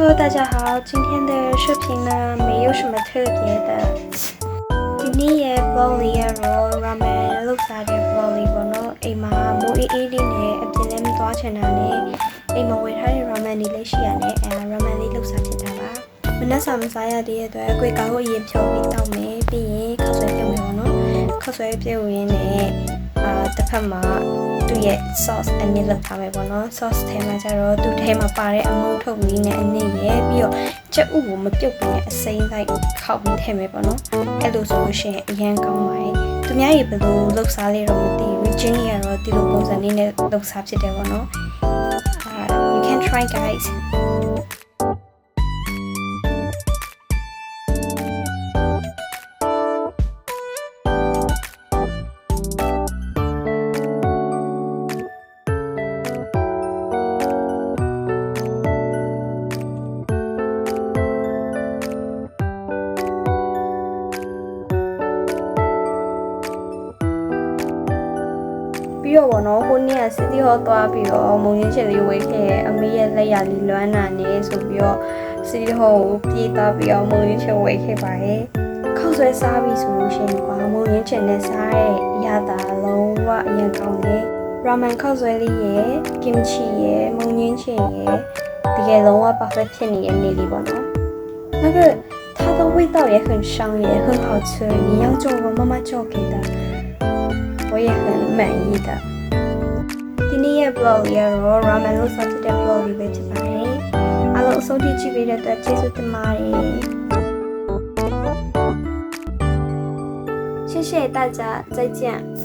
Hello， 大家好，今天的视频呢没有什么特别的。今天也 vlog 里也罗 ramen 录下的 vlog 里过呢，အိမ်မှာမိုးအေးအေးလေးနဲ့အပြင်လည်းမသွားချင်တာနဲ့အိမ်မှာဝယ်ထားတဲ့ ramen လေးလည်းရှိရတယ်။ramen လေးလုပ်စားဖြစ်တာပါ။မနက်စာမစားရတဲ့အတွက်အကွေကောက်ကိုရေဖြောပြီးတောက်မယ်။ပြီးရင်ခောက်ဆွဲပြုတ်မယ်ပေါ့နော်။ခောက်ဆွဲပြုတ်ရင်းနဲ့တစ်ဖက်မှာသူ့ရဲ့ sauce အနည်းလောက်ထားမယ်ပေါ့နော် sauce ထဲမှာကျတော့သူ့ထဲမှာပါတဲ့အမုန်းထုတ်လေးနဲ့အနည်းရဲ့ပြီးတော့ကြက်ဥကိုမပြုတ်ပြီးအစိမ်းလိုက်ခောက်ပြီးထည့်မယ်ပေါ့နော်အဲ့လိုဆိုလို့ရှိရင်အရန်ကောင်းပါတယ်သူများရေဘယ်လိုလှုပ်ရှားလဲတော့မသိဘူး Jenny ကတော့ဒီလိုပုံစံလေးနဲ့လှုပ်ရှားဖြစ်တယ်ပေါ့နော်you can try guysပြီးတော့ဘောနော်ဟိုနေ့ကစီတီဟောသွားပြီးတော့မုံရင်းချင်လေးဝေးခဲ့အမေရဲ့လက်ရလေးလွမ်းနာနေဆိုပြီးတော့စီတီဟောကိုပြေးသွားပြီးတော့မုံရင်းချင်ဝေးခဲ့ပါတယ်ခောက်ဆွဲစားပြီးဆိုလို့ရှိရင်ကွာမုံရင်းချင်နဲ့စားတဲ့အရသာလုံးဝအရင်ကောင်းတယ်ရာမန်ခောက်ဆွဲလေးရယ်ကင်ချီရယ်မုံရင်းချင်ရယ်တကယ်လုံးဝ perfect ဖြစ်နေတဲ့နေ့လေးပေါ့နော်那个它的味道也很香也很好吃一样做我妈妈做给的我也很满意的。ဒီနေ့ရဲ့ vlog ရတော့ ramen လို့ဆိုတဲ့ vlog လေးပဲဖြစ်ပါတယ်။အားလုံးအဆုံးထိကြည့်ပေးတဲ့အတွက်ကျေးဇူးတင်ပါတယ်။谢谢大家，再见。